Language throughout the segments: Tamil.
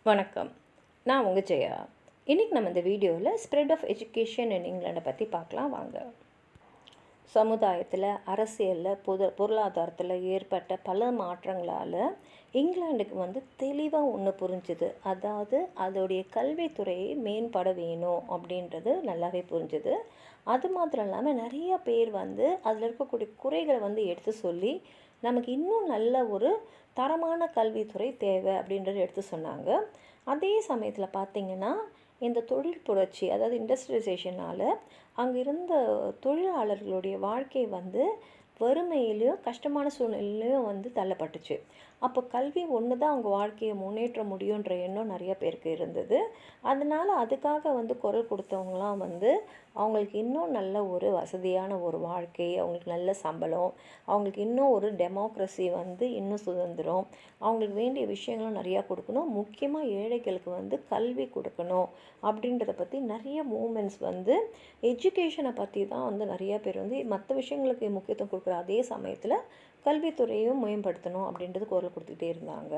வணக்கம். நான் உங்கள் ஜெயா. இன்றைக்கி நம்ம இந்த வீடியோவில் ஸ்ப்ரெட் ஆஃப் எஜுகேஷன் இன் இங்கிலாண்டை பற்றி பார்க்கலாம் வாங்க. சமுதாயத்தில், அரசியலில், பொருளாதாரத்தில் ஏற்பட்ட பல மாற்றங்களால் இங்கிலாண்டுக்கு தெளிவாக ஒன்று புரிஞ்சுது. அதாவது அதோடைய கல்வித்துறையை மேம்பட வேணும் அப்படின்றது நல்லாவே புரிஞ்சுது. அது மாத்திரம் இல்லாமல் நிறைய பேர் அதில் இருக்கக்கூடிய குறைகளை எடுத்து சொல்லி நமக்கு இன்னும் நல்ல ஒரு தரமான கல்வித்துறை தேவை அப்படின்றத எடுத்து சொன்னாங்க. அதே சமயத்தில் பார்த்திங்கன்னா இந்த தொழில் புரட்சி, அதாவது இண்டஸ்ட்ரியலைசேஷனால் அங்கே இருந்த தொழிலாளர்களுடைய வாழ்க்கை வறுமையிலையும் கஷ்டமான சூழ்நிலையிலையும் தள்ளப்பட்டுச்சு. அப்போ கல்வி ஒன்று தான் அவங்க வாழ்க்கையை முன்னேற்ற முடியுன்ற எண்ணம் நிறைய பேருக்கு இருந்தது. அதனால் அதுக்காக குரல் கொடுத்தவங்களாம் அவங்களுக்கு இன்னும் நல்ல ஒரு வசதியான ஒரு வாழ்க்கை, அவங்களுக்கு நல்ல சம்பளம், அவங்களுக்கு இன்னும் ஒரு டெமோக்ரஸி இன்னும் சுதந்திரம், அவங்களுக்கு வேண்டிய விஷயங்களும் நிறையா கொடுக்கணும். முக்கியமாக ஏழைகளுக்கு கல்வி கொடுக்கணும் அப்படின்றத பற்றி நிறைய மூமெண்ட்ஸ் எஜுகேஷனை பற்றி தான் நிறைய பேர் மற்ற விஷயங்களுக்கு முக்கியத்துவம் கொடுக்குற அதே சமயத்தில் கல்வித்துறையும் மேம்படுத்தணும் அப்படின்றது குரல் கொடுத்துக்கிட்டே இருந்தாங்க.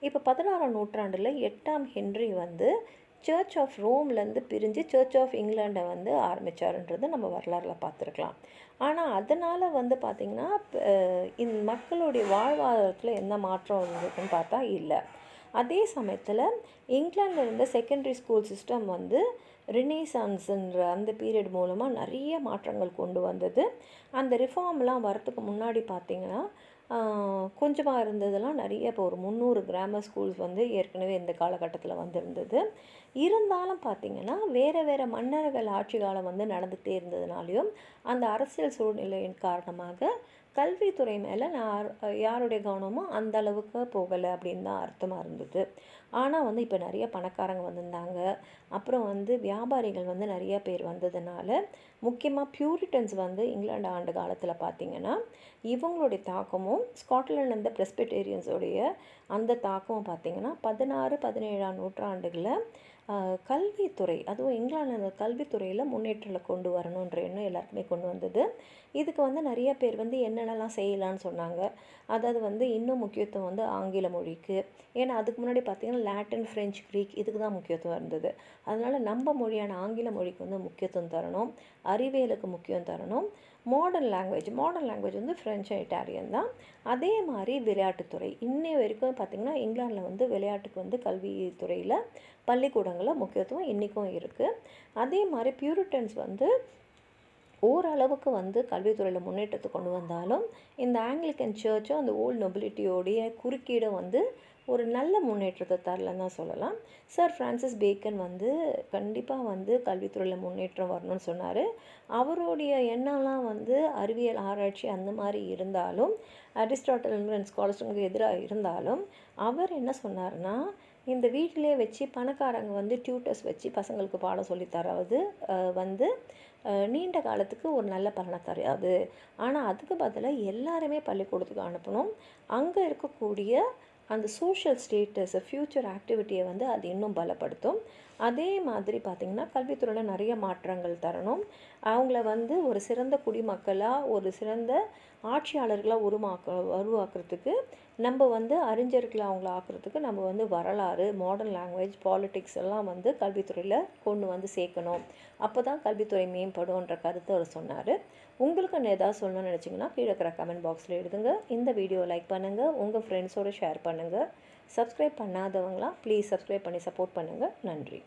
இப்போ 16ஆம் நூற்றாண்டில் 8ஆம் ஹென்றி சர்ச் ஆஃப் ரோம்லேருந்து பிரிஞ்சு சர்ச் ஆஃப் இங்கிலாண்டை ஆரம்பித்தாருன்றது நம்ம வரலாறில் பார்த்துருக்கலாம். ஆனால் அதனால் பார்த்திங்கன்னா மக்களுடைய வாழ்வாதாரத்தில் என்ன மாற்றம் வந்ததுன்னு பார்த்தா இல்லை. அதே சமயத்தில் இங்கிலாண்டில் இருந்த செகண்டரி ஸ்கூல் சிஸ்டம் ரினேசான்ஸுன்ற அந்த பீரியட் மூலமாக நிறைய மாற்றங்கள் கொண்டு வந்தது. அந்த ரிஃபார்ம்லாம் வரத்துக்கு முன்னாடி பார்த்திங்கன்னா கொஞ்சமாக இருந்ததெல்லாம் நிறைய, இப்போ ஒரு 300 கிராமர் ஸ்கூல்ஸ் ஏற்கனவே இந்த காலகட்டத்தில் இருந்தது. இருந்தாலும் பார்த்திங்கன்னா வேறு மன்னர்கள் ஆட்சி காலம் நடந்துகிட்டே இருந்ததுனாலையும் அந்த அரசியல் சூழ்நிலையின் காரணமாக கல்வித்துறை மேலே யாருடைய கவனமும் அந்த அளவுக்கு போகலை அப்படின்னு தான் அர்த்தமாக இருந்தது. ஆனால் இப்போ நிறைய பணக்காரங்க வந்திருந்தாங்க. அப்புறம் வியாபாரிகள் நிறைய பேர் வந்ததுனால முக்கியமாக பியூரிட்டன்ஸ் இங்கிலாந்து ஆண்டு காலத்தில் பார்த்திங்கன்னா இவங்களுடைய தாக்கமும் ஸ்காட்லாண்ட் அந்த பிரெஸ்பிட்டேரியன்ஸோடைய அந்த தாக்கமும் பார்த்திங்கன்னா 16, 17ஆம் நூற்றாண்டுகளில் கல்வித்துறை, அதுவும் இங்கிலாந்து அந்த கல்வித்துறையில் முன்னேற்றங்களை கொண்டு வரணுன்ற எண்ணம் எல்லாருக்குமே கொண்டு வந்தது. இதுக்கு நிறைய பேர் என்னென்னலாம் செய்யலான்னு சொன்னாங்க. அதாவது இன்னும் முக்கியத்துவம் ஆங்கில மொழிக்கு. ஏன்னா அதுக்கு முன்னாடி பார்த்திங்கன்னா லாட்டின், ஃப்ரெஞ்சு, க்ரீக் இதுக்கு தான் முக்கியத்துவம் இருந்தது. அதனால் நம்ம மொழியான ஆங்கில மொழிக்கு முக்கியத்துவம் தரணும், அறிவியலுக்கு முக்கியம் தரணும். மாடர்ன் லாங்குவேஜ் ஃப்ரெஞ்சு, இட்டாலியன் தான். அதே மாதிரி விளையாட்டுத்துறை இன்னை வரைக்கும் பார்த்திங்கன்னா இங்கிலாண்டில் விளையாட்டுக்கு கல்வித்துறையில் பள்ளிக்கூடங்களில் முக்கியத்துவம் இன்றைக்கும் இருக்குது. அதே மாதிரி பியூரிட்டன்ஸ் ஓரளவுக்கு கல்வித்துறையில் முன்னேற்றத்தை கொண்டு வந்தாலும் இந்த ஆங்கிலிக்கன் சர்ச்சும் அந்த ஓல்டு நொபிலிட்டியோடைய குறுக்கீடும் ஒரு நல்ல முன்னேற்றத்தை தரலன்னு தான் சொல்லலாம். சர் ஃப்ரான்சிஸ் பேக்கன் கண்டிப்பாக கல்வித்துறையில் முன்னேற்றம் வரணும்னு சொன்னார். அவருடைய எண்ணம்லாம் அறிவியல் ஆராய்ச்சி அந்த மாதிரி இருந்தாலும், அரிஸ்டாட்டில் ஸ்காலர்ஸ்க்கு எதிராக இருந்தாலும், அவர் என்ன சொன்னார்னா இந்த வீட்டிலே வச்சு பணக்காரங்க டியூட்டர்ஸ் வச்சு பசங்களுக்கு பாடம் சொல்லித்தராது நீண்ட காலத்துக்கு ஒரு நல்ல பலனை தராது. ஆனால் அதுக்கு பதிலாக எல்லாருமே பள்ளிக்கூடத்துக்கு அனுப்பணும். அங்கே இருக்கக்கூடிய அந்த சோஷியல் ஸ்டேட்டஸ், ஃப்யூச்சர் ஆக்டிவிட்டியை அது இன்னும் பலப்படுத்தும். அதே மாதிரி பார்த்திங்கன்னா கல்வித்துறையில் நிறைய மாற்றங்கள் தரணும். அவங்கள ஒரு சிறந்த குடிமக்களாக, ஒரு சிறந்த ஆட்சியாளர்களாக உருவாக்குறதுக்கு நம்ம அறிஞர்களை அவங்கள ஆக்குறதுக்கு நம்ம வரலாறு, மாடர்ன் லாங்குவேஜ், பாலிட்டிக்ஸ் எல்லாம் கல்வித்துறையில் கொண்டு சேர்க்கணும். அப்போ தான் கல்வித்துறை மேம்படும்ன்ற கருத்தை அவர் சொன்னார். உங்களுக்கு ஏதாவது சொல்லணும்னு நினச்சிங்கன்னா கீழே இருக்கிற கமெண்ட் பாக்ஸில் எழுதுங்க. இந்த வீடியோ லைக் பண்ணுங்கள், உங்கள் ஃப்ரெண்ட்ஸோடு ஷேர் பண்ணுங்கள். சப்ஸ்கிரைப் பண்ணாதவங்களாம் ப்ளீஸ் சப்ஸ்கிரைப் பண்ணி சப்போர்ட் பண்ணுங்கள். நன்றி.